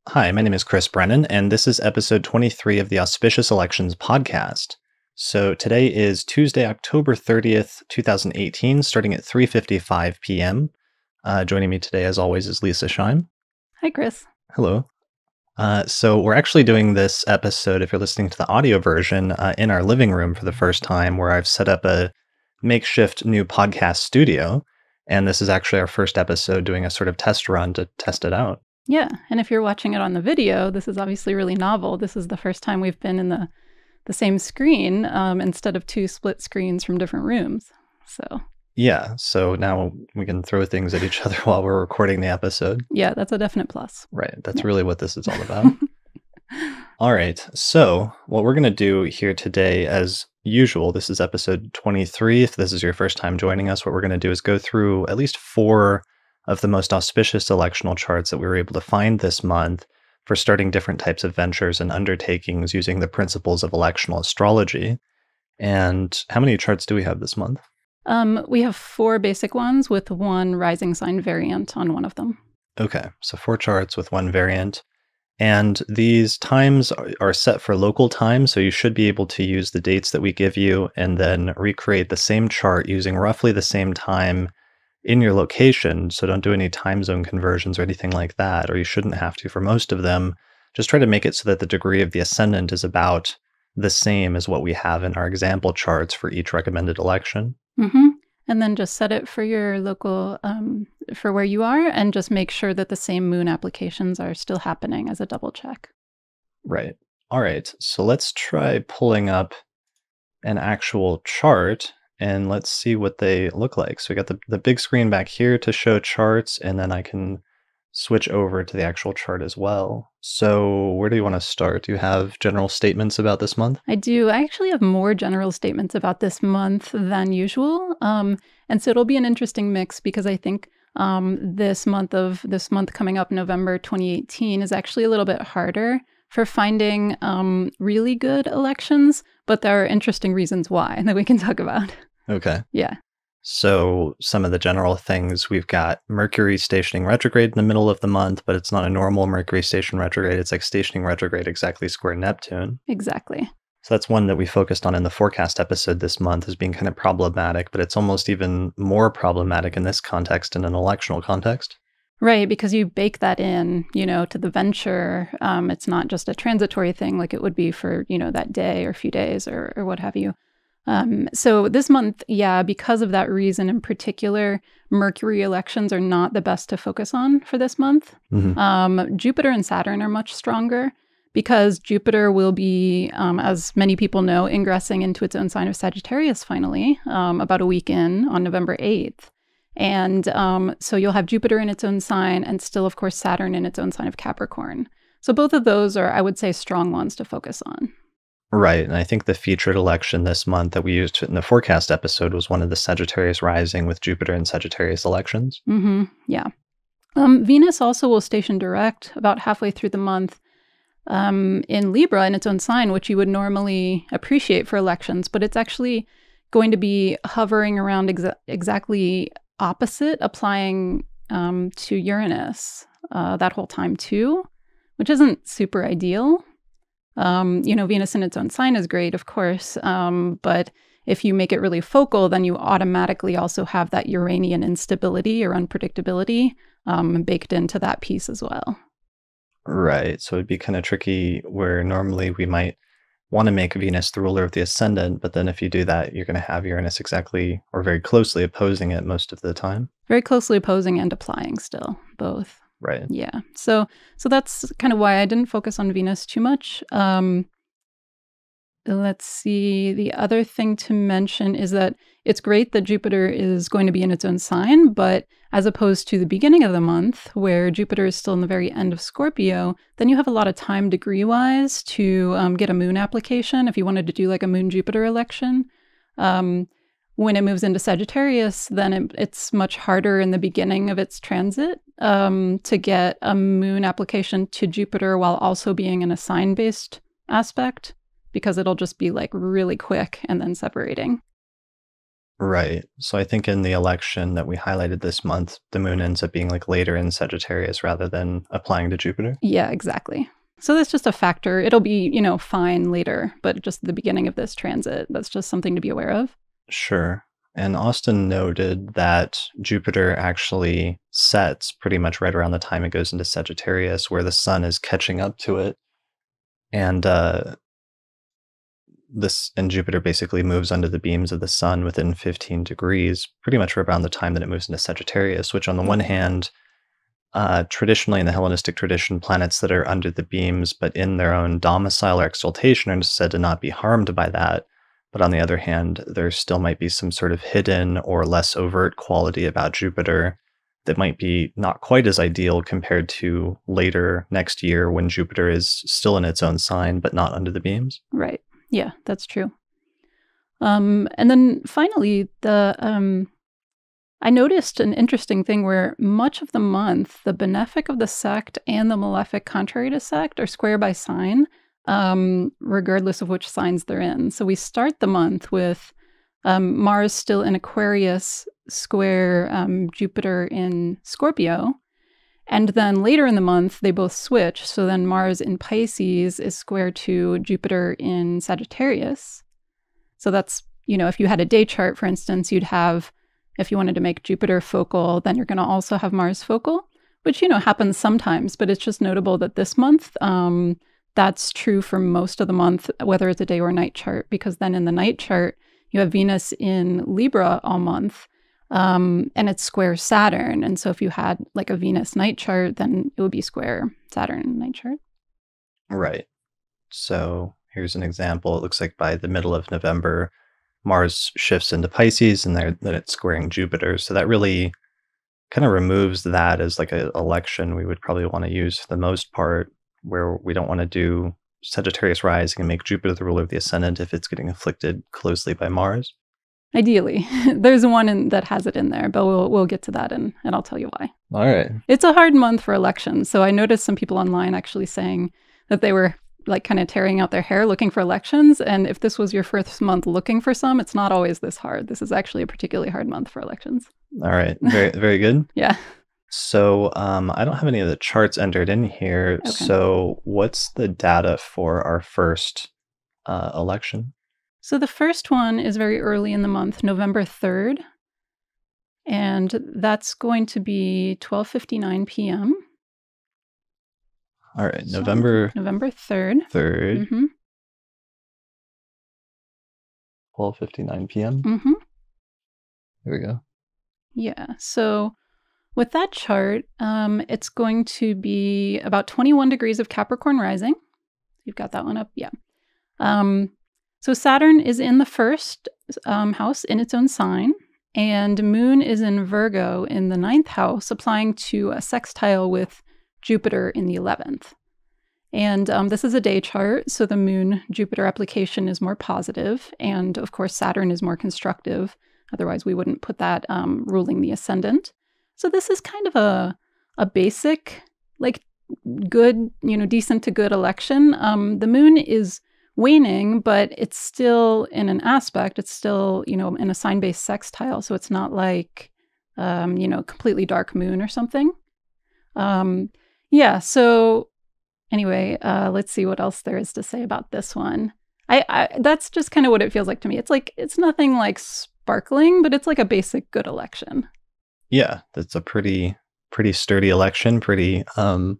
Hi, my name is Chris Brennan, and this is episode 23 of the Auspicious Elections Podcast. So today is Tuesday, October 30th, 2018, starting at 3:55 p.m. Joining me today, as always, is Lisa Scheim. Hi, Chris. Hello. So we're actually doing this episode, if you're listening to the audio version, in our living room for the first time, where I've set up a makeshift new podcast studio. And this is actually our first episode doing a sort of test run to test it out. Yeah, and if you're watching it on the video, this is obviously really novel. This is the first time we've been in the same screen instead of two split screens from different rooms. Yeah, so now we can throw things at each other while we're recording the episode. Yeah, that's a definite plus. Right, that's really what this is all about. All right, so what we're going to do here today, as usual, this is episode 23. If this is your first time joining us, what we're going to do is go through at least 4 of the most auspicious electional charts that we were able to find this month for starting different types of ventures and undertakings using the principles of electional astrology. And how many charts do we have this month? We have 4 basic ones with 1 rising sign variant on one of them. Okay, so 4 charts with 1 variant. And these times are set for local time, so you should be able to use the dates that we give you and then recreate the same chart using roughly the same time in your location. So don't do any time zone conversions or anything like that, or you shouldn't have to for most of them. Just try to make it so that the degree of the ascendant is about the same as what we have in our example charts for each recommended election. Mm-hmm. And then just set it for your local, for where you are, and just make sure that the same moon applications are still happening as a double check. Right. All right. So let's try pulling up an actual chart and let's see what they look like. So we got the big screen back here to show charts, and then I can switch over to the actual chart as well. So where do you want to start? Do you have general statements about this month? I do. I actually have more general statements about this month than usual. And so it'll be an interesting mix because I think this month coming up, November 2018, is actually a little bit harder for finding really good elections, but there are interesting reasons why that we can talk about. Okay. Yeah. So some of the general things, we've got Mercury stationing retrograde in the middle of the month, but it's not a normal Mercury station retrograde. It's like stationing retrograde exactly square Neptune. Exactly. So that's one that we focused on in the forecast episode this month as being kind of problematic, but it's almost even more problematic in this context, in an electional context. Right, because you bake that in, to the venture. It's not just a transitory thing like it would be for, that day or few days or what have you. So this month, because of that reason in particular, Mercury elections are not the best to focus on for this month. Mm-hmm. Jupiter and Saturn are much stronger because Jupiter will be, as many people know, ingressing into its own sign of Sagittarius finally, about a week in on November 8th. And so you'll have Jupiter in its own sign and still, of course, Saturn in its own sign of Capricorn. So both of those are, I would say, strong ones to focus on. Right. And I think the featured election this month that we used in the forecast episode was one of the Sagittarius rising with Jupiter and Sagittarius elections. Mm-hmm. Yeah. Venus also will station direct about halfway through the month in Libra in its own sign, which you would normally appreciate for elections, but it's actually going to be hovering around exactly opposite, applying to Uranus that whole time too, which isn't super ideal. Venus in its own sign is great, of course, but if you make it really focal, then you automatically also have that Uranian instability or unpredictability baked into that piece as well. Right. So it'd be kind of tricky where normally we might want to make Venus the ruler of the ascendant, but then if you do that, you're going to have Uranus exactly or very closely opposing it most of the time. Very closely opposing and applying still, both. Right. Yeah. So that's kind of why I didn't focus on Venus too much. Let's see. The other thing to mention is that it's great that Jupiter is going to be in its own sign, but as opposed to the beginning of the month where Jupiter is still in the very end of Scorpio, then you have a lot of time degree-wise to get a moon application if you wanted to do like a moon-Jupiter election. When it moves into Sagittarius, then it's much harder in the beginning of its transit to get a moon application to Jupiter while also being in a sign-based aspect, because it'll just be like really quick and then separating. Right. So I think in the election that we highlighted this month, the moon ends up being like later in Sagittarius rather than applying to Jupiter. Yeah, exactly. So that's just a factor. It'll be, fine later, but just the beginning of this transit, that's just something to be aware of. Sure. And Austin noted that Jupiter actually sets pretty much right around the time it goes into Sagittarius, where the sun is catching up to it. And Jupiter basically moves under the beams of the sun within 15 degrees, pretty much around the time that it moves into Sagittarius, which on the one hand, traditionally in the Hellenistic tradition, planets that are under the beams but in their own domicile or exaltation are said to not be harmed by that. But on the other hand, there still might be some sort of hidden or less overt quality about Jupiter that might be not quite as ideal compared to later next year when Jupiter is still in its own sign but not under the beams. Right. Yeah, that's true. And then finally, I noticed an interesting thing where much of the month, the benefic of the sect and the malefic contrary to sect are square by sign, regardless of which signs they're in. So we start the month with Mars still in Aquarius, square Jupiter in Scorpio. And then later in the month, they both switch. So then Mars in Pisces is square to Jupiter in Sagittarius. So that's, if you had a day chart, for instance, you'd have, if you wanted to make Jupiter focal, then you're going to also have Mars focal, which, happens sometimes. But it's just notable that this month, that's true for most of the month, whether it's a day or night chart, because then in the night chart, you have Venus in Libra all month. And it's square Saturn. And so if you had like a Venus night chart, then it would be square Saturn night chart. Right. So here's an example. It looks like by the middle of November, Mars shifts into Pisces and then it's squaring Jupiter. So that really kind of removes that as like an election we would probably want to use for the most part, where we don't want to do Sagittarius rising and make Jupiter the ruler of the ascendant if it's getting afflicted closely by Mars. Ideally, there's one that has it in there, but we'll get to that and I'll tell you why. All right. It's a hard month for elections. So I noticed some people online actually saying that they were like kind of tearing out their hair looking for elections. And if this was your first month looking for some, it's not always this hard. This is actually a particularly hard month for elections. All right. Very, very good. Yeah. So I don't have any of the charts entered in here. Okay. So what's the data for our first election? So the first one is very early in the month, November 3rd. And that's going to be 12:59 p.m. All right, So, November 3rd. 3rd, Mm-hmm. 12:59 p.m. Mm-hmm. Here we go. Yeah. So with that chart, it's going to be about 21 degrees of Capricorn rising. You've got that one up? Yeah. So Saturn is in the first house in its own sign, and Moon is in Virgo in the 9th house, applying to a sextile with Jupiter in the 11th. And this is a day chart, so the Moon-Jupiter application is more positive, and of course Saturn is more constructive. Otherwise, we wouldn't put that ruling the ascendant. So this is kind of a basic, like good, decent to good election. The Moon is waning, but it's still in an aspect. It's still, in a sign-based sextile. So it's not like, completely dark moon or something. Yeah. So anyway, let's see what else there is to say about this one. I that's just kind of what it feels like to me. It's like, it's nothing like sparkling, but it's like a basic good election. Yeah, that's a pretty sturdy election. Pretty, I'm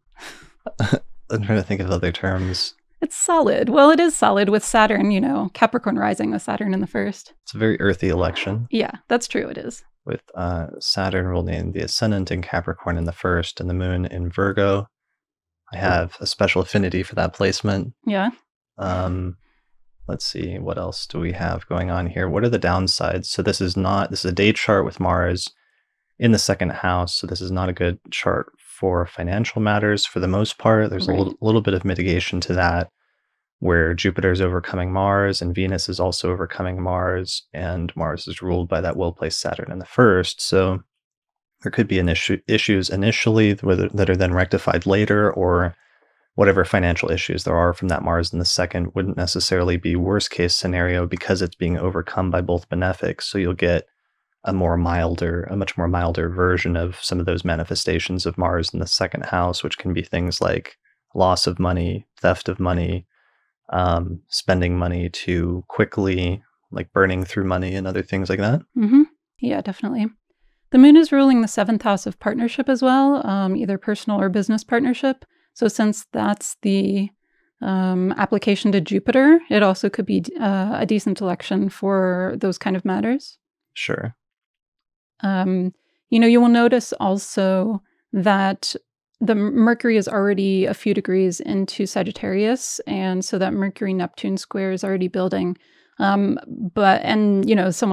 trying to think of other terms. It's solid. Well, it is solid with Saturn, Capricorn rising with Saturn in the first. It's a very earthy election. Yeah, that's true. It is. With Saturn ruling the ascendant in Capricorn in the first and the moon in Virgo. I have a special affinity for that placement. Yeah. Let's see, what else do we have going on here? What are the downsides? So this is a day chart with Mars in the second house. So this is not a good chart for financial matters for the most part. There's Right. a little bit of mitigation to that, where Jupiter is overcoming Mars and Venus is also overcoming Mars, and Mars is ruled by that well-placed Saturn in the first. So there could be issues initially that are then rectified later, or whatever financial issues there are from that Mars in the second wouldn't necessarily be worst case scenario because it's being overcome by both benefics. So you'll get a much more milder version of some of those manifestations of Mars in the second house, which can be things like loss of money, theft of money, spending money too quickly, like burning through money and other things like that. Mm-hmm. Yeah, definitely. The moon is ruling the seventh house of partnership as well, either personal or business partnership. So since that's the application to Jupiter, it also could be a decent election for those kind of matters. Sure. You will notice also that the Mercury is already a few degrees into Sagittarius, and so that Mercury-Neptune square is already building. Someone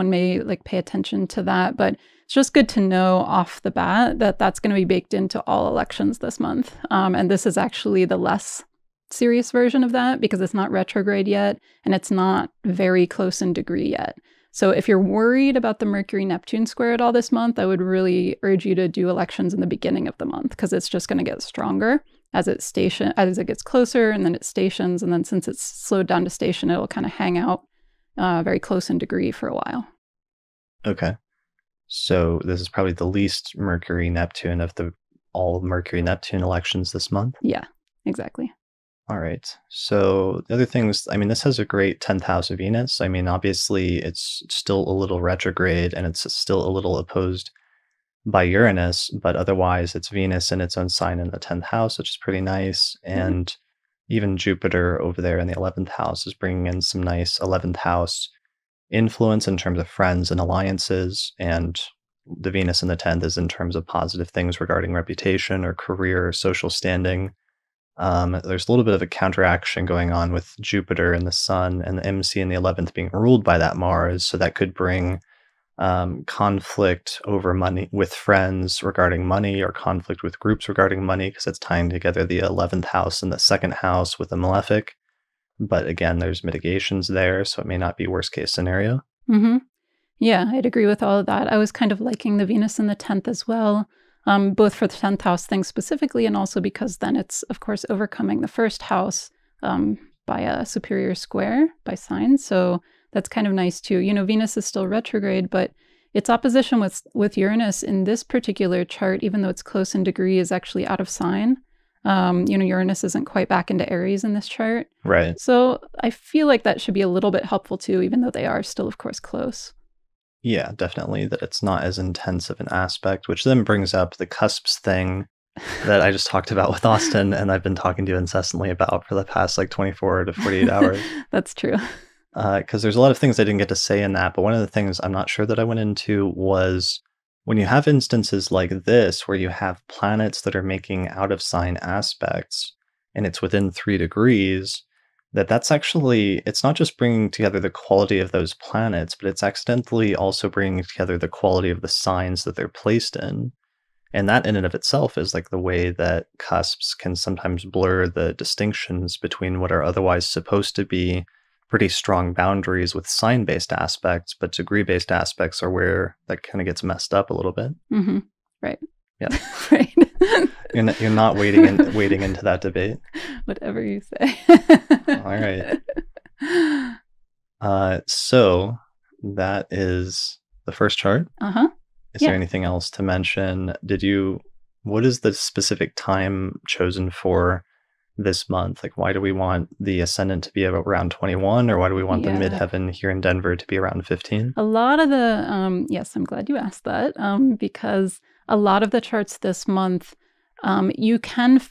may like pay attention to that, but it's just good to know off the bat that that's going to be baked into all elections this month. And this is actually the less serious version of that because it's not retrograde yet, and it's not very close in degree yet. So if you're worried about the Mercury-Neptune square at all this month, I would really urge you to do elections in the beginning of the month because it's just going to get stronger as it gets closer, and then it stations, and then since it's slowed down to station, it'll kind of hang out very close in degree for a while. Okay. So this is probably the least Mercury-Neptune of all Mercury-Neptune elections this month? Yeah, exactly. All right. So the other things, this has a great 10th house of Venus. Obviously, it's still a little retrograde and it's still a little opposed by Uranus, but otherwise it's Venus in its own sign in the 10th house, which is pretty nice. And even Jupiter over there in the 11th house is bringing in some nice 11th house influence in terms of friends and alliances. And the Venus in the 10th is in terms of positive things regarding reputation or career or social standing. There's a little bit of a counteraction going on with Jupiter and the Sun and the MC in the 11th being ruled by that Mars. So that could bring conflict over money with friends regarding money, or conflict with groups regarding money, because it's tying together the 11th house and the second house with a malefic. But again, there's mitigations there, so it may not be worst case scenario. Mm-hmm. Yeah, I'd agree with all of that. I was kind of liking the Venus in the 10th as well. Both for the 10th house thing specifically, and also because then it's, of course, overcoming the first house by a superior square by sign. So that's kind of nice too. Venus is still retrograde, but its opposition with Uranus in this particular chart, even though it's close in degree, is actually out of sign. Uranus isn't quite back into Aries in this chart. Right. So I feel like that should be a little bit helpful too, even though they are still, of course, close. Yeah, definitely, that it's not as intense of an aspect, which then brings up the cusps thing that I just talked about with Austin, and I've been talking to you incessantly about for the past 24 to 48 hours. That's true. Because there's a lot of things I didn't get to say in that, but one of the things I'm not sure that I went into was when you have instances like this, where you have planets that are making out of sign aspects, and it's within 3 degrees, that's actually, it's not just bringing together the quality of those planets, but it's accidentally also bringing together the quality of the signs that they're placed in. And that in and of itself is the way that cusps can sometimes blur the distinctions between what are otherwise supposed to be pretty strong boundaries with sign-based aspects, but degree-based aspects are where that kind of gets messed up a little bit. Mm-hmm. Right. Yeah. Right. You're not wading into that debate. Whatever you say. All right. So that is the first chart. Uh-huh. Is there anything else to mention? What is the specific time chosen for this month? Why do we want the ascendant to be around 21, or why do we want the midheaven here in Denver to be around 15? A lot of the, yes, I'm glad you asked that, because a lot of the charts this month, you can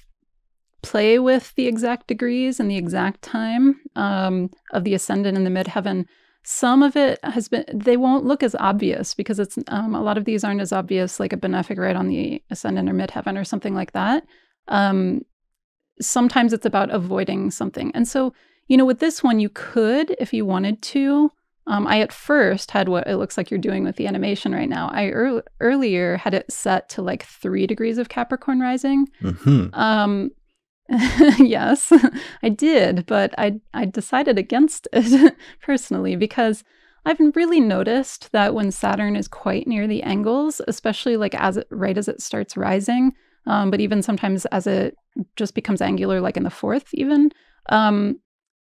play with the exact degrees and the exact time of the ascendant and the midheaven. Some of it they won't look as obvious because it's a lot of these aren't as obvious, like a benefic right on the ascendant or midheaven or something like that. Sometimes it's about avoiding something. And so, with this one, you could, if you wanted to, I at first had what it looks like you're doing with the animation right now. I earlier had it set to 3 degrees of Capricorn rising. Mm-hmm. Yes, I did, but I decided against it personally because I've really noticed that when Saturn is quite near the angles, especially right as it starts rising, but even sometimes as it just becomes angular, like in the 4th even,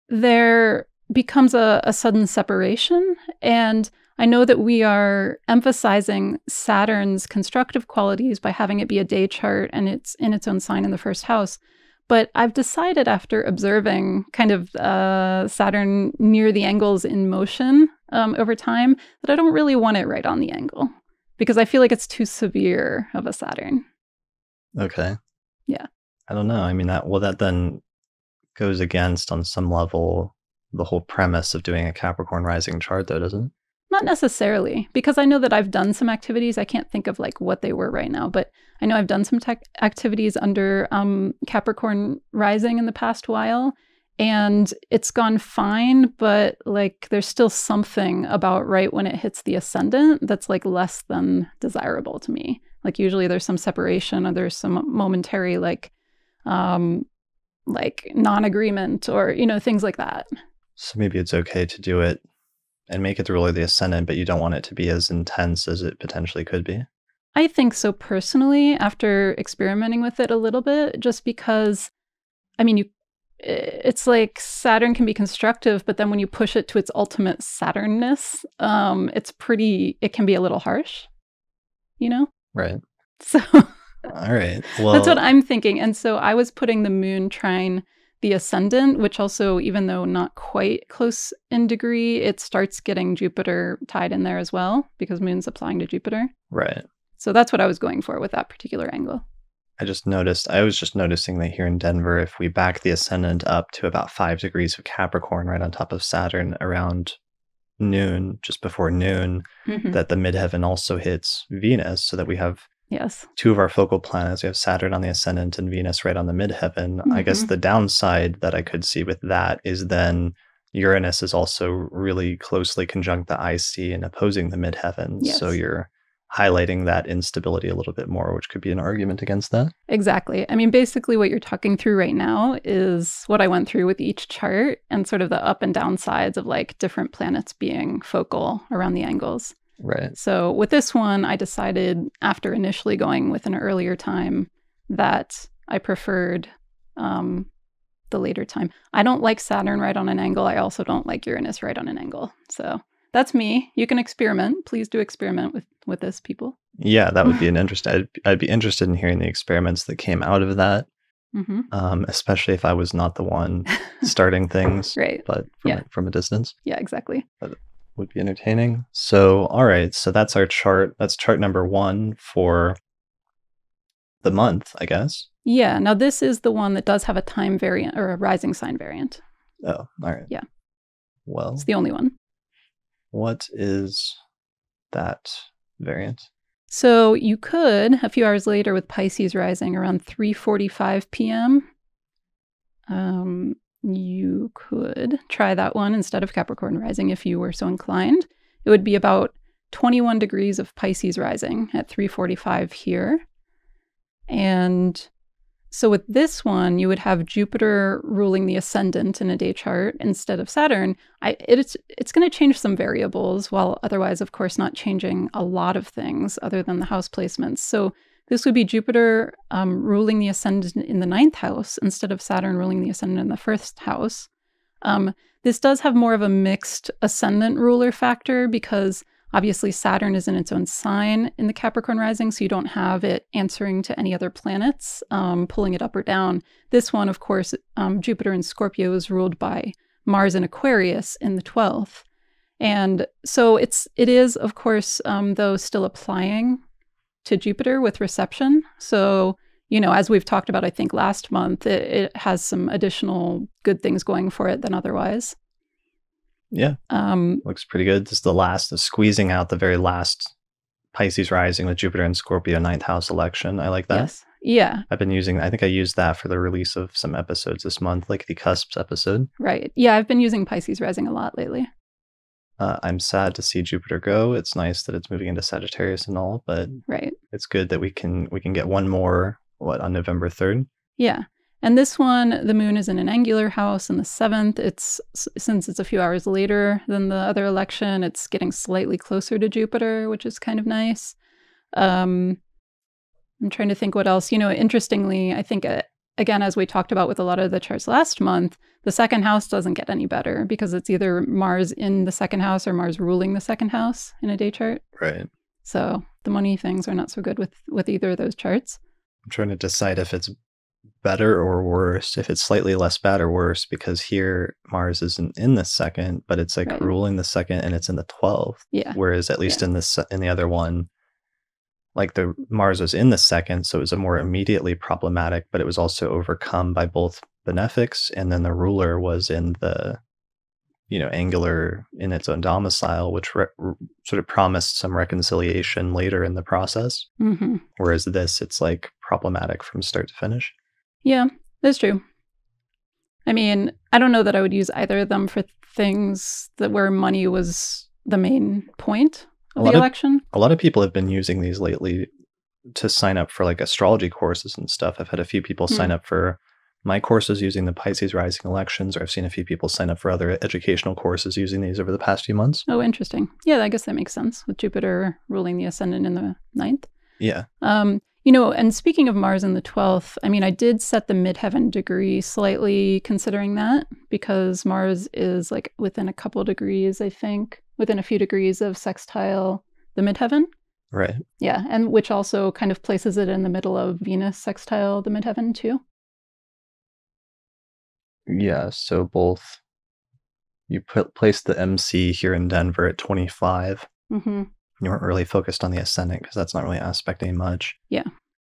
there becomes a sudden separation. And I know that we are emphasizing Saturn's constructive qualities by having it be a day chart and it's in its own sign in the 1st house. But I've decided after observing kind of Saturn near the angles in motion over time that I don't really want it right on the angle because I feel like it's too severe of a Saturn. Okay. Yeah. I don't know. I mean, that then goes against, on some level, the whole premise of doing a Capricorn rising chart, though, doesn't it? Not necessarily, because I know that I've done some activities. I can't think of like what they were right now, but I know I've done some activities under Capricorn rising in the past while, and it's gone fine, but like there's still something about right when it hits the ascendant that's like less than desirable to me. Like usually there's some separation or there's some momentary like non-agreement or, things like that. So maybe it's okay to do it and make it the ruler of the ascendant, but you don't want it to be as intense as it potentially could be. I think so personally, after experimenting with it a little bit, just because, I mean, it's like Saturn can be constructive, but then when you push it to its ultimate Saturnness, it can be a little harsh, Right. So all right. Well, that's what I'm thinking. And so I was putting the moon trine the ascendant, which also, even though not quite close in degree, it starts getting Jupiter tied in there as well because moon's applying to Jupiter. Right. So that's what I was going for with that particular angle. I was just noticing that here in Denver, if we back the ascendant up to about 5 degrees of Capricorn right on top of Saturn around noon, just before noon, that the midheaven also hits Venus, so that we have two of our focal planets. We have Saturn on the ascendant and Venus right on the midheaven. I guess the downside that I could see with that is then Uranus is also really closely conjunct the IC and opposing the midheaven. Yes. So you're highlighting that instability a little bit more, which could be an argument against that. Exactly. I mean, basically what you're talking through right now is what I went through with each chart and sort of the up and down sides of like different planets being focal around the angles. Right. So with this one, I decided after initially going with an earlier time that I preferred the later time. I don't like Saturn right on an angle. I also don't like Uranus right on an angle. So that's me. You can experiment. Please do experiment with this, people. Yeah, that would be an interesting. I'd be interested in hearing the experiments that came out of that, especially if I was not the one starting things, right? But from a distance. Yeah, exactly. That would be entertaining. So, all right. So that's our chart. That's chart number 1 for the month, I guess. Yeah. Now this is the one that does have a time variant or a rising sign variant. Oh, all right. Yeah. Well, it's the only one. What is that variant? So you could, a few hours later with Pisces rising around 3:45 p.m., you could try that one instead of Capricorn rising if you were so inclined. It would be about 21 degrees of Pisces rising at 3:45 here. And so with this one, you would have Jupiter ruling the ascendant in a day chart instead of Saturn. It's going to change some variables, while otherwise, of course, not changing a lot of things other than the house placements. So this would be Jupiter ruling the ascendant in the 9th house instead of Saturn ruling the ascendant in the 1st house. This does have more of a mixed ascendant ruler factor because obviously Saturn is in its own sign in the Capricorn rising, so you don't have it answering to any other planets, pulling it up or down. This one, of course, Jupiter in Scorpio is ruled by Mars in Aquarius in the 12th. And so it is, of course, though, still applying to Jupiter with reception. So, as we've talked about, I think last month, it has some additional good things going for it than otherwise. Yeah. Looks pretty good. This is squeezing out the very last Pisces rising with Jupiter and Scorpio 9th house election. I like that. Yes. Yeah. I think I used that for the release of some episodes this month, like the Cusps episode. Right. Yeah, I've been using Pisces rising a lot lately. I'm sad to see Jupiter go. It's nice that it's moving into Sagittarius and all, but right. It's good that we can get one more, on November 3rd? Yeah. And this one, the moon is in an angular house in the 7th. Since it's a few hours later than the other election, it's getting slightly closer to Jupiter, which is kind of nice. I'm trying to think what else. Interestingly, I think, again, as we talked about with a lot of the charts last month, the second house doesn't get any better because it's either Mars in the second house or Mars ruling the second house in a day chart. Right. So the money things are not so good with either of those charts. I'm trying to decide if it's better or worse, if it's slightly less bad or worse, because here Mars isn't in the second, but it's like ruling the second and it's in the 12th. Yeah. Whereas at least in the other one, like the Mars was in the second, so it was a more immediately problematic, but it was also overcome by both benefics, and then the ruler was in the angular in its own domicile, which sort of promised some reconciliation later in the process. Mm-hmm. Whereas this, it's like problematic from start to finish. Yeah, that's true. I mean, I don't know that I would use either of them for things where money was the main point of the election. A lot of people have been using these lately to sign up for like astrology courses and stuff. I've had a few people sign up for my courses using the Pisces rising elections, or I've seen a few people sign up for other educational courses using these over the past few months. Oh, interesting. Yeah, I guess that makes sense with Jupiter ruling the ascendant in the 9th. Yeah. And speaking of Mars in the 12th, I mean, I did set the midheaven degree slightly considering that, because Mars is like within a couple degrees, I think, within a few degrees of sextile the midheaven. Right. Yeah, and which also kind of places it in the middle of Venus sextile the midheaven too. Yeah, so both you place the MC here in Denver at 25. Mm-hmm. You weren't really focused on the ascendant because that's not really aspecting much. Yeah.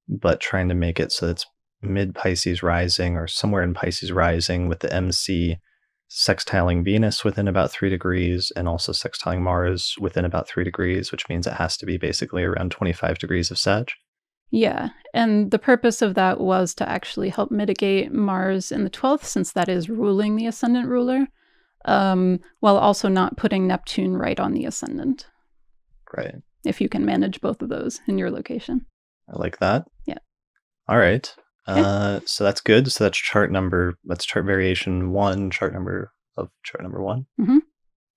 But trying to make it so it's mid Pisces rising or somewhere in Pisces rising, with the MC sextiling Venus within about 3 degrees and also sextiling Mars within about 3 degrees, which means it has to be basically around 25 degrees of Sag. Yeah, and the purpose of that was to actually help mitigate Mars in the 12th, since that is ruling the ascendant ruler, while also not putting Neptune right on the ascendant. Right. If you can manage both of those in your location. I like that. Yeah. All right. So that's good. So that's chart variation 1, chart number 1. Mm-hmm.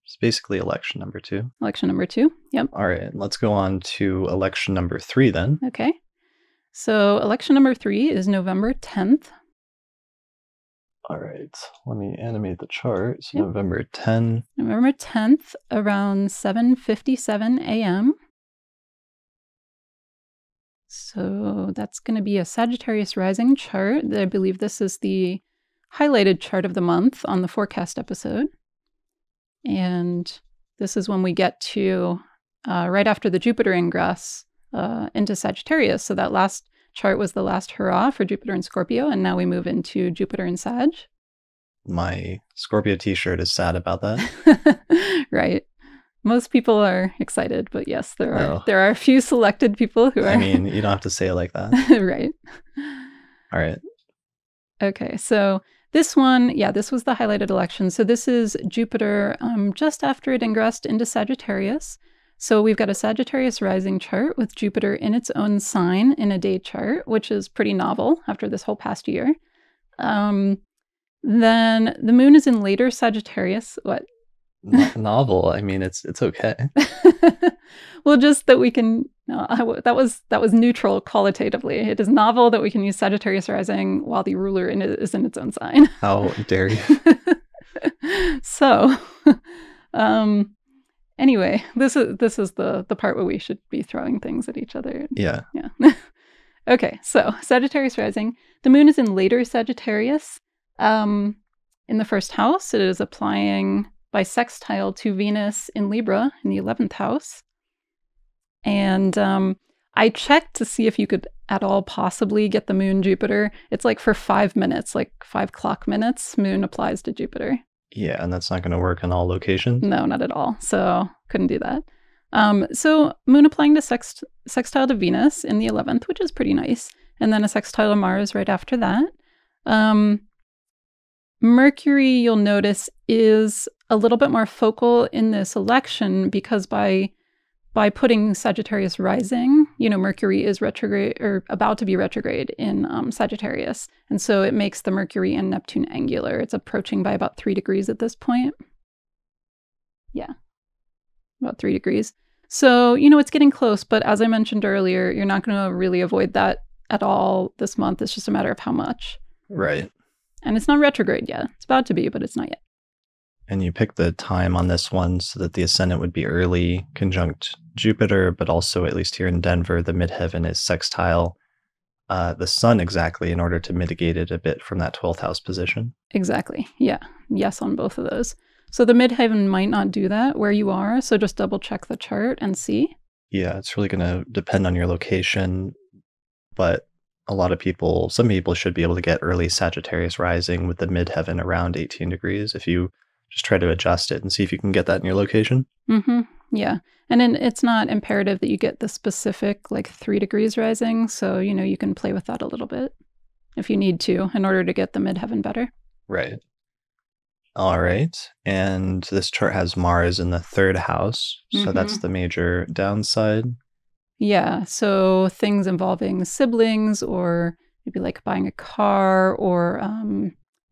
It's basically election number 2. Election number 2. Yep. All right. Let's go on to election number 3 then. Okay. So election number 3 is November 10th. All right. Let me animate the chart. So November 10th. November 10th, around 7:57 a.m. So that's going to be a Sagittarius rising chart. I believe this is the highlighted chart of the month on the forecast episode. And this is when we get to right after the Jupiter ingress into Sagittarius. So that last chart was the last hurrah for Jupiter in Scorpio, and now we move into Jupiter in Sag. My Scorpio t-shirt is sad about that. Right. Most people are excited, but yes, there are a few selected people who are. I mean, you don't have to say it like that. Right. All right. Okay, so this one, this was the highlighted election. So this is Jupiter just after it ingressed into Sagittarius. So we've got a Sagittarius rising chart with Jupiter in its own sign in a day chart, which is pretty novel after this whole past year. Then the moon is in later Sagittarius. What? Novel. I mean, it's okay. Well, just that we can. That was neutral qualitatively. It is novel that we can use Sagittarius rising while the ruler is in its own sign. How dare you? So, anyway, this is the part where we should be throwing things at each other. Yeah. Yeah. Okay, so Sagittarius rising. The moon is in later Sagittarius. In the first house, it is applying by sextile to Venus in Libra in the 11th house. And I checked to see if you could at all possibly get the moon Jupiter. It's like for 5 minutes, like 5 clock minutes, moon applies to Jupiter. Yeah, and that's not going to work in all locations? No, not at all. So couldn't do that. So moon applying to sextile to Venus in the 11th, which is pretty nice. And then a sextile to Mars right after that. Mercury, you'll notice, is a little bit more focal in this election because by putting Sagittarius rising, Mercury is retrograde or about to be retrograde in Sagittarius. And so it makes the Mercury and Neptune angular. It's approaching by about 3 degrees at this point. Yeah, about 3 degrees. So, it's getting close, but as I mentioned earlier, you're not going to really avoid that at all this month. It's just a matter of how much. Right. And it's not retrograde yet. It's about to be, but it's not yet. And you picked the time on this one so that the ascendant would be early, conjunct Jupiter, but also, at least here in Denver, the midheaven is sextile the sun exactly in order to mitigate it a bit from that 12th house position. Exactly. Yeah. Yes on both of those. So the midheaven might not do that where you are. So just double check the chart and see. Yeah, it's really going to depend on your location. But some people should be able to get early Sagittarius rising with the midheaven around 18 degrees if you just try to adjust it and see if you can get that in your location. Mm-hmm. Yeah. And then it's not imperative that you get the specific 3 degrees rising. So, you can play with that a little bit if you need to in order to get the midheaven better. Right. All right. And this chart has Mars in the 3rd house. So that's the major downside. Yeah. So things involving siblings or maybe buying a car or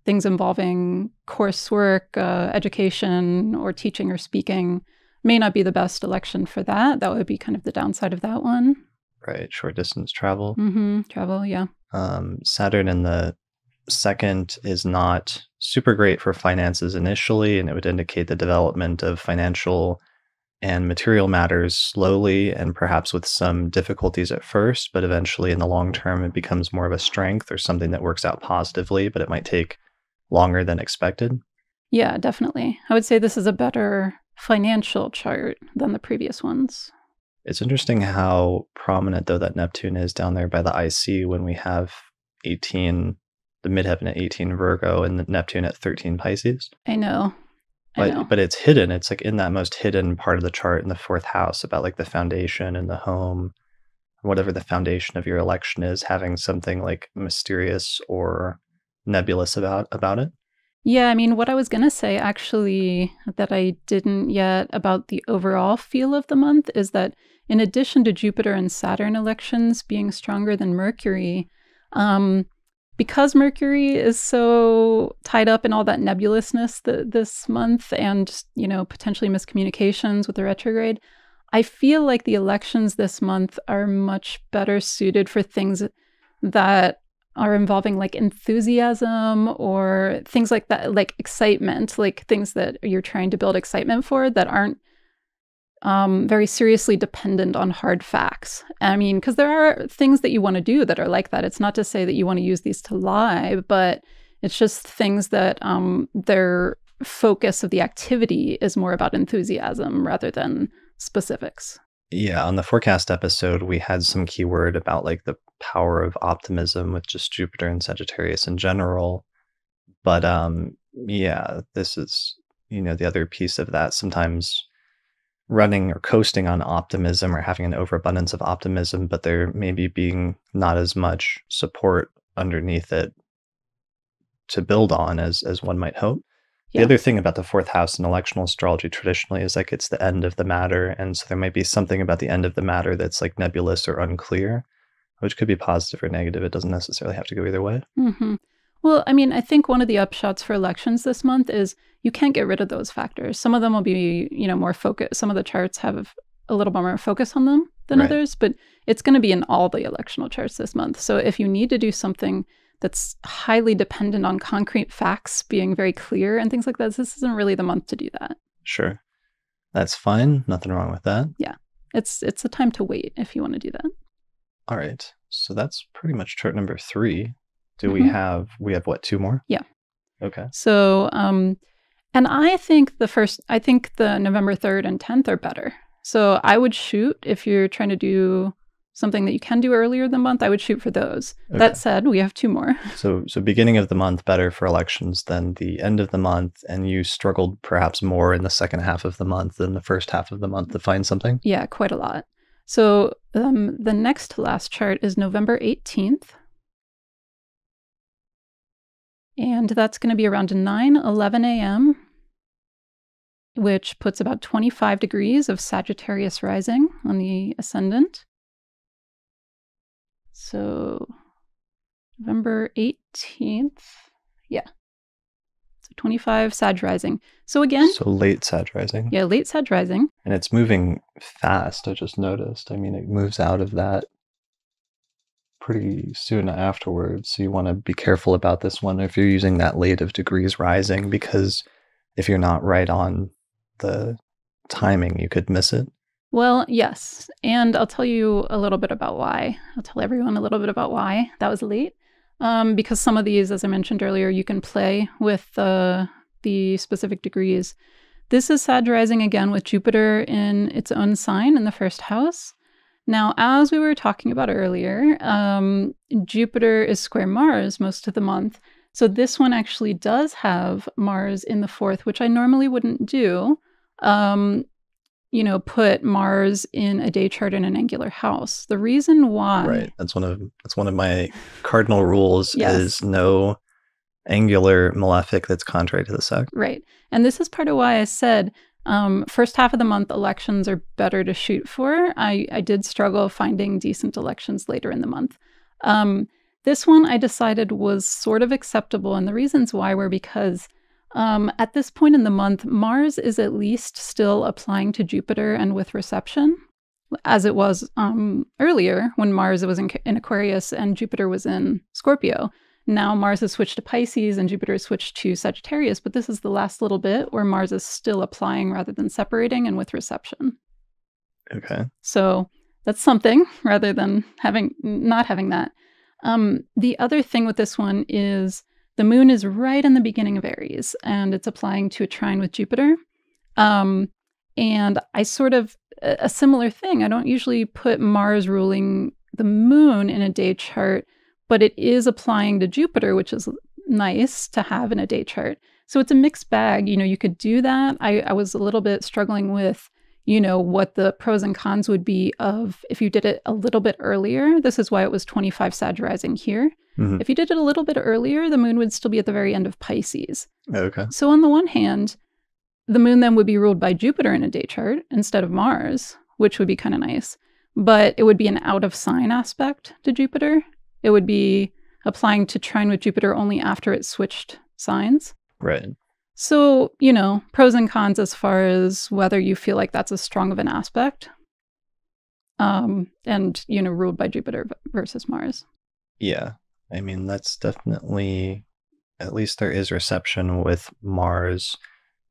things involving coursework, education or teaching or speaking may not be the best election for that. That would be kind of the downside of that one. Right. Short distance travel. Travel. Yeah. Saturn in the 2nd is not super great for finances initially, and it would indicate the development of financial and material matters slowly and perhaps with some difficulties at first, but eventually in the long term it becomes more of a strength or something that works out positively, but it might take longer than expected. Yeah, definitely. I would say this is a better financial chart than the previous ones. It's interesting how prominent, though, that Neptune is down there by the IC when we have 18, the midheaven at 18 Virgo and the Neptune at 13 Pisces. I know. But it's hidden. It's in that most hidden part of the chart in the 4th house about the foundation and the home, whatever the foundation of your election is, having something mysterious or nebulous about it. Yeah, I mean, what I was going to say actually that I didn't yet about the overall feel of the month is that in addition to Jupiter and Saturn elections being stronger than Mercury, because Mercury is so tied up in all that nebulousness this month and, potentially miscommunications with the retrograde, I feel like the elections this month are much better suited for things that are involving enthusiasm or things like that, excitement, things that you're trying to build excitement for that aren't very seriously dependent on hard facts. I mean, because there are things that you want to do that are like that. It's not to say that you want to use these to lie, but it's just things that their focus of the activity is more about enthusiasm rather than specifics. Yeah, on the forecast episode, we had some keyword about the power of optimism with just Jupiter and Sagittarius in general. But yeah, this is, the other piece of that. Sometimes running or coasting on optimism or having an overabundance of optimism, but there maybe being not as much support underneath it to build on as one might hope. The other thing about the 4th house in electional astrology traditionally is it's the end of the matter. And so there might be something about the end of the matter that's nebulous or unclear, which could be positive or negative. It doesn't necessarily have to go either way. Mm-hmm. Well, I mean, I think one of the upshots for elections this month is you can't get rid of those factors. Some of them will be, more focused. Some of the charts have a little more focus on them than others, but it's going to be in all the electional charts this month. So if you need to do something that's highly dependent on concrete facts being very clear and things like that, this isn't really the month to do that. Sure. That's fine. Nothing wrong with that. Yeah. It's a time to wait if you want to do that. All right. So that's pretty much chart number 3. Do we have what, 2 more? Yeah. Okay. So, and I think the November 3rd and 10th are better. So I would shoot, if you're trying to do something that you can do earlier in the month, I would shoot for those. Okay. That said, we have 2 more. So beginning of the month better for elections than the end of the month, and you struggled perhaps more in the second half of the month than the first half of the month to find something? Yeah, quite a lot. So the next to last chart is November 18th. And that's going to be around 9:11 a.m., which puts about 25 degrees of Sagittarius rising on the ascendant. So November 18th, yeah. So 25 Sag rising. So again, So late Sag rising. yeah, late Sag rising. And it's moving fast, I just noticed. I mean, it moves out of that pretty soon afterwards. So you want to be careful about this one if you're using that late of degrees rising, because if you're not right on the timing, you could miss it. Well, yes. And I'll tell you a little bit about why. I'll tell everyone a little bit about why that was late. Because some of these, as I mentioned earlier, you can play with the specific degrees. This is Sag rising again with Jupiter in its own sign in the first house. Now, as we were talking about earlier, Jupiter is square Mars most of the month. So this one actually does have Mars in the fourth, which I normally wouldn't do. Put Mars in a day chart in an angular house. The reason why... Right. That's one of my cardinal rules. Yes. Is no angular malefic that's contrary to the sec. Right. And this is part of why I said first half of the month elections are better to shoot for. I did struggle finding decent elections later in the month. This one I decided was sort of acceptable, and the reasons why were because at this point in the month, Mars is at least still applying to Jupiter and with reception, as it was earlier when Mars was in Aquarius and Jupiter was in Scorpio. Now Mars has switched to Pisces and Jupiter has switched to Sagittarius, but this is the last little bit where Mars is still applying rather than separating and with reception. Okay. So that's something rather than not having that. The other thing with this one is the moon is right in the beginning of Aries and it's applying to a trine with Jupiter. And I sort of, a similar thing, I don't usually put Mars ruling the moon in a day chart, but it is applying to Jupiter, which is nice to have in a day chart. So it's a mixed bag. You could do that. I was a little bit struggling with, what the pros and cons would be of if you did it a little bit earlier. This is why it was 25 Sag rising here. Mm-hmm. If you did it a little bit earlier, the moon would still be at the very end of Pisces. Okay. So on the one hand, the moon then would be ruled by Jupiter in a day chart instead of Mars, which would be kind of nice. But it would be an out of sign aspect to Jupiter. It would be applying to trine with Jupiter only after it switched signs. Right. So, pros and cons as far as whether you feel like that's as strong of an aspect. And, ruled by Jupiter versus Mars. Yeah. I mean, that's definitely, at least there is reception with Mars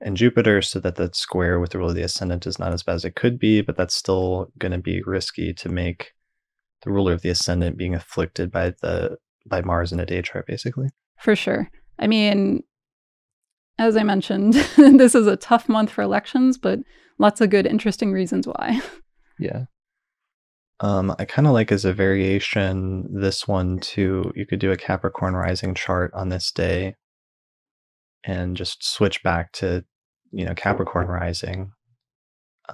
and Jupiter, so that square with the rule of the ascendant is not as bad as it could be, but that's still going to be risky to make the ruler of the ascendant being afflicted by Mars in a day chart, basically. For sure. I mean, as I mentioned, this is a tough month for elections, but lots of good, interesting reasons why. Yeah. I kind of like as a variation this one too. You could do a Capricorn rising chart on this day and just switch back to, Capricorn rising.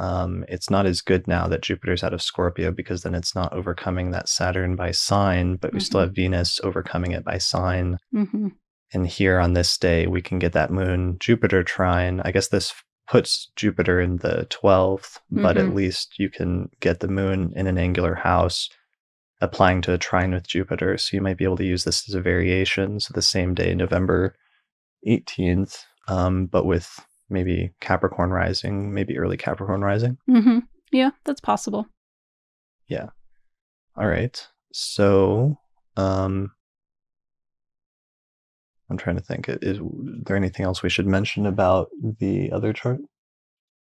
It's not as good now that Jupiter's out of Scorpio, because then it's not overcoming that Saturn by sign, but we still have Venus overcoming it by sign. Mm-hmm. And here on this day, we can get that moon Jupiter trine. I guess this puts Jupiter in the 12th, but at least you can get the moon in an angular house applying to a trine with Jupiter. So you might be able to use this as a variation. So the same day, November 18th, but with maybe Capricorn rising, maybe early Capricorn rising. Mm-hmm. Yeah, that's possible. Yeah. All right. So, I'm trying to think. Is there anything else we should mention about the other chart?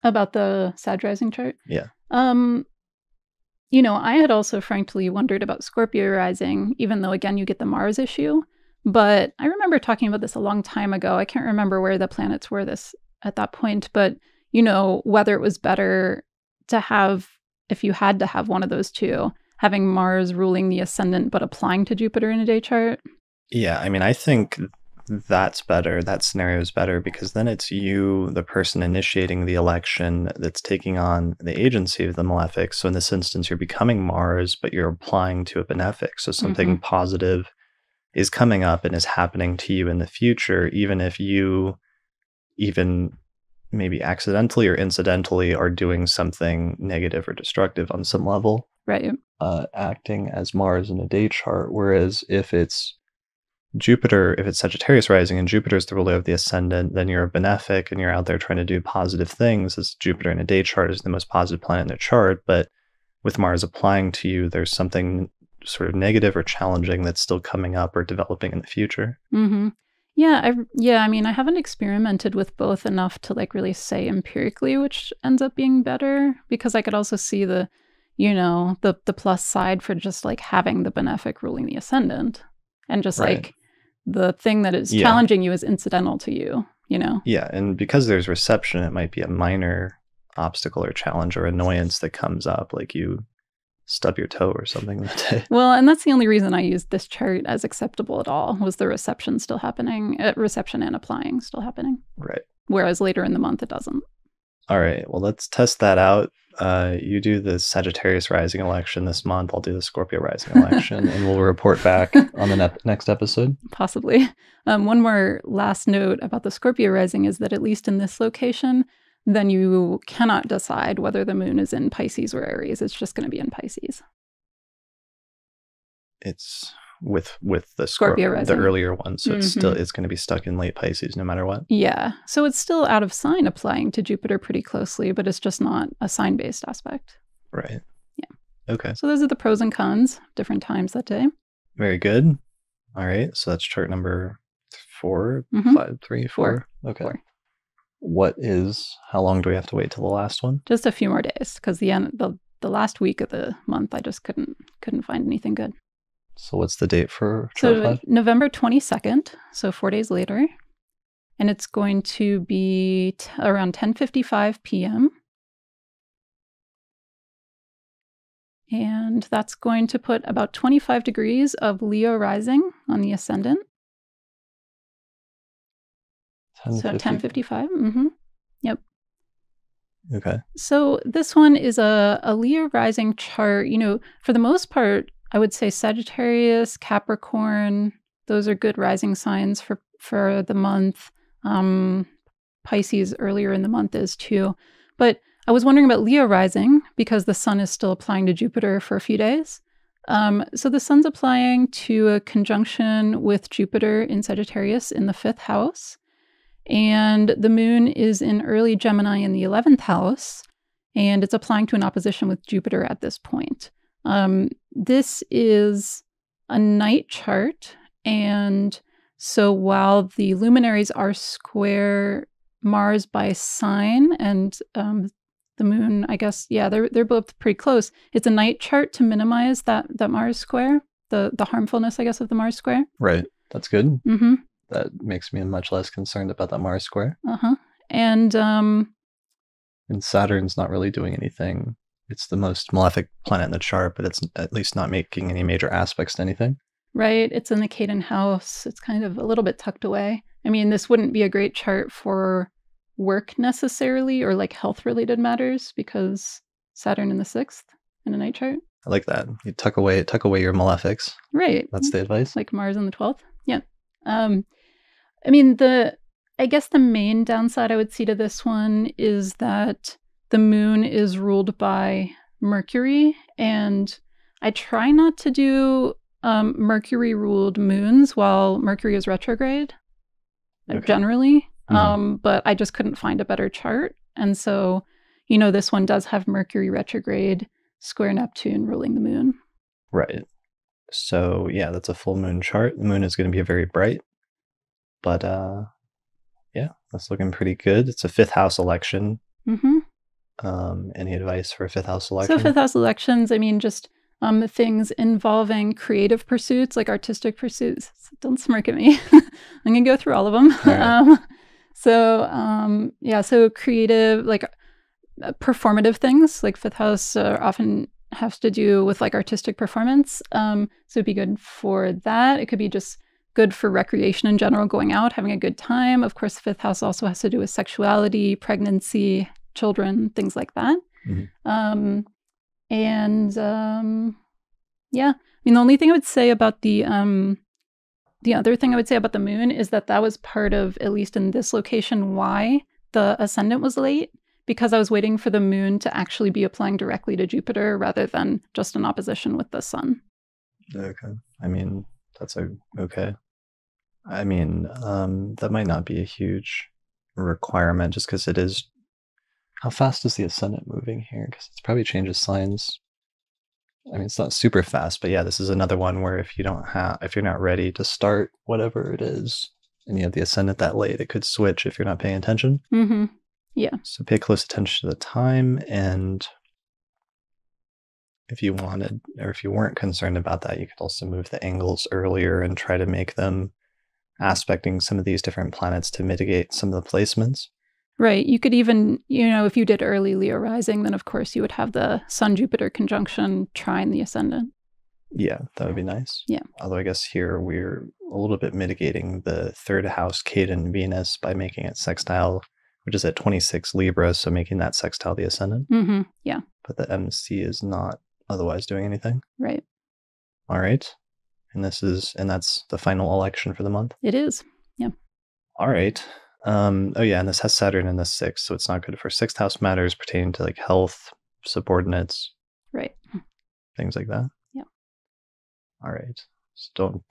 About the Sag rising chart? Yeah. I had also frankly wondered about Scorpio rising, even though, again, you get the Mars issue. But I remember talking about this a long time ago. I can't remember where the planets were at that point, but, whether it was better to have, if you had to have one of those two, having Mars ruling the ascendant but applying to Jupiter in a day chart. Yeah, I mean, I think that's better. That scenario is better, because then it's you, the person initiating the election, that's taking on the agency of the malefic. So in this instance, you're becoming Mars, but you're applying to a benefic. So something positive is coming up and is happening to you in the future, even if you maybe accidentally or incidentally are doing something negative or destructive on some level. Right. Acting as Mars in a day chart. Whereas if it's Jupiter, if it's Sagittarius rising and Jupiter's the ruler of the ascendant, then you're a benefic and you're out there trying to do positive things, as Jupiter in a day chart is the most positive planet in their chart. But with Mars applying to you, there's something sort of negative or challenging that's still coming up or developing in the future. Mm-hmm. Yeah, I mean, I haven't experimented with both enough to like really say empirically which ends up being better, because I could also see the plus side for just like having the benefic ruling the ascendant, and just Right. like the thing that is challenging you is incidental to you, Yeah, and because there's reception, it might be a minor obstacle or challenge or annoyance that comes up, like you stub your toe or something that day. Well, and that's the only reason I used this chart as acceptable at all, was the reception still happening, reception and applying still happening. Right. Whereas later in the month, it doesn't. All right, well, let's test that out. You do the Sagittarius rising election this month. I'll do the Scorpio rising election, and we'll report back on the next episode. Possibly. One more last note about the Scorpio rising is that at least in this location, then you cannot decide whether the moon is in Pisces or Aries. It's just going to be in Pisces. It's with the Scorpio rising, the earlier one, so it's going to be stuck in late Pisces no matter what. Yeah, so it's still out of sign applying to Jupiter pretty closely, but it's just not a sign-based aspect. Right. Yeah. Okay. So those are the pros and cons, different times that day. Very good. All right, so that's chart number 4, 5, 3, 4. Okay. 4. How long do we have to wait till the last one? Just a few more days, because the last week of the month, I just couldn't find anything good. So what's the date for chart 5? November 22nd, so 4 days later. And it's going to be around 10:55 p.m. And that's going to put about 25 degrees of Leo rising on the ascendant. 10:55. Yep. Okay. So this one is a Leo rising chart. For the most part, I would say Sagittarius, Capricorn, those are good rising signs for the month. Pisces earlier in the month is too. But I was wondering about Leo rising because the sun is still applying to Jupiter for a few days. So the sun's applying to a conjunction with Jupiter in Sagittarius in the 5th house. And the moon is in early Gemini in the 11th house. And it's applying to an opposition with Jupiter at this point. This is a night chart, and so while the luminaries are square Mars by sign and the moon, I guess, they're both pretty close. It's a night chart to minimize that Mars square, the harmfulness, I guess, of the Mars square. Right. That's good. That makes me much less concerned about that Mars square. And Saturn's not really doing anything. It's the most malefic planet in the chart, but it's at least not making any major aspects to anything. Right. It's in the Caden house. It's kind of a little bit tucked away. I mean, this wouldn't be a great chart for work necessarily, or like health-related matters, because Saturn in the 6th in a night chart. I like that. You tuck away your malefics. Right. That's the advice. Like Mars in the 12th. Yeah. I mean, I guess the main downside I would see to this one is that the moon is ruled by Mercury, and I try not to do Mercury-ruled moons while Mercury is retrograde, generally. But I just couldn't find a better chart. And so, this one does have Mercury retrograde, square Neptune ruling the moon. Right. So, yeah, that's a full moon chart. The moon is going to be very bright. But, that's looking pretty good. It's a 5th house election. Any advice for a 5th house election? So 5th house elections, I mean, just things involving creative pursuits, like artistic pursuits. Don't smirk at me. I'm going to go through all of them. Right. So creative, like performative things, like 5th house often has to do with like artistic performance. So it'd be good for that. It could be just good for recreation in general, going out, having a good time. Of course, the 5th house also has to do with sexuality, pregnancy, children, things like that. I mean, the only thing I would say about the other thing I would say about the moon is that was part of, at least in this location, why the ascendant was late, because I was waiting for the moon to actually be applying directly to Jupiter rather than just in opposition with the sun. Okay. I mean, that's okay. I mean, that might not be a huge requirement just because it is. How fast is the ascendant moving here? Because it's probably changes signs. I mean, it's not super fast, but yeah, this is another one where if you're not ready to start whatever it is, and you have the ascendant that late, it could switch if you're not paying attention. Mm-hmm. Yeah. So pay close attention to the time, and if you wanted, or if you weren't concerned about that, you could also move the angles earlier and try to make them aspecting some of these different planets to mitigate some of the placements. Right. You could even, if you did early Leo rising, then of course you would have the Sun-Jupiter conjunction trine the ascendant. Yeah, that would be nice. Yeah. Although I guess here we're a little bit mitigating the third house Caden Venus by making it sextile, which is at 26 Libra, so making that sextile the ascendant. Mm-hmm. Yeah. But the MC is not otherwise doing anything. Right. All right. And that's the final election for the month. It is. Yeah. All right. Oh yeah, and this has Saturn in the 6th, so it's not good for sixth house matters pertaining to like health, subordinates, right, things like that. Yeah. All right. So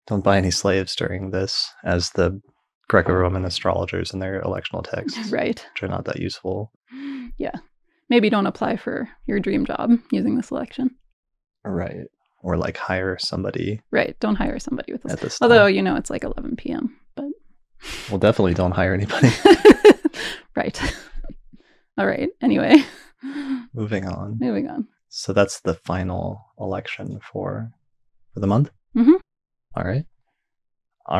don't buy any slaves during this, as the Greco-Roman astrologers in their electional texts, right, which are not that useful. Yeah. Maybe don't apply for your dream job using this election. Right. Or like hire somebody. Right. Don't hire somebody with this. At this time. Although, it's like 11 p.m. But well, definitely don't hire anybody. Right. All right. Anyway. Moving on. So that's the final election for the month? Mm-hmm. All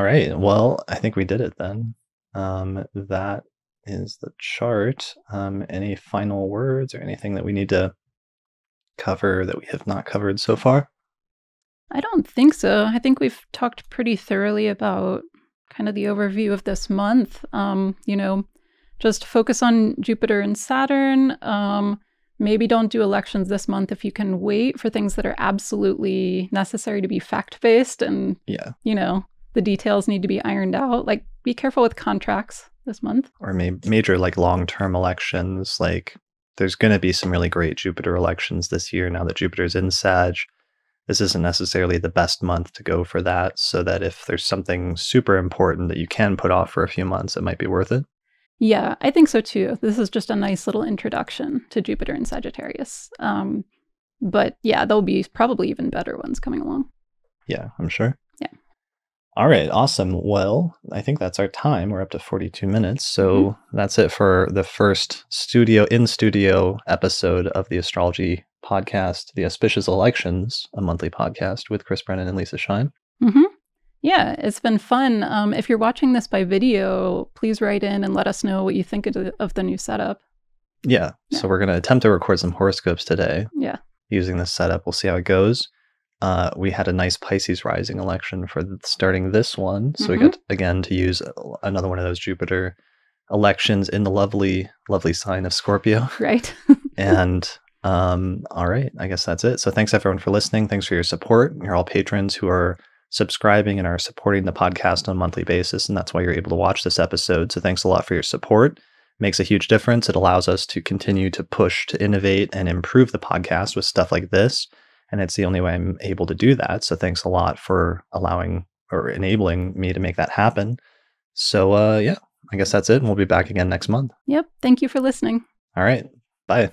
right. Well, I think we did it then. That is the chart. Any final words or anything that we need to cover that we have not covered so far? I don't think so. I think we've talked pretty thoroughly about kind of the overview of this month. Just focus on Jupiter and Saturn. Maybe don't do elections this month if you can wait for things that are absolutely necessary to be fact-based and, the details need to be ironed out. Like, be careful with contracts this month. Or major, like, long-term elections. Like, there's going to be some really great Jupiter elections this year now that Jupiter's in Sag. This isn't necessarily the best month to go for that, so that if there's something super important that you can put off for a few months, it might be worth it. Yeah, I think so too. This is just a nice little introduction to Jupiter and Sagittarius. But yeah, there'll be probably even better ones coming along. Yeah, I'm sure. Yeah. All right, awesome. Well, I think that's our time. We're up to 42 minutes. So that's it for the first in-studio episode of the Astrology podcast, The Auspicious Elections, a monthly podcast with Chris Brennan and Lisa Shine. Mm-hmm. Yeah, it's been fun. If you're watching this by video, please write in and let us know what you think of the new setup. Yeah, so we're going to attempt to record some horoscopes today. Yeah. Using this setup. We'll see how it goes. We had a nice Pisces rising election for starting this one. So we got, again, to use another one of those Jupiter elections in the lovely, lovely sign of Scorpio. Right. And all right, I guess that's it. So thanks everyone for listening. Thanks for your support. You're all patrons who are subscribing and are supporting the podcast on a monthly basis, and that's why you're able to watch this episode. So thanks a lot for your support. It makes a huge difference. It allows us to continue to push, to innovate, and improve the podcast with stuff like this. And it's the only way I'm able to do that. So thanks a lot for allowing or enabling me to make that happen. So yeah, I guess that's it. And we'll be back again next month. Yep. Thank you for listening. All right. Bye.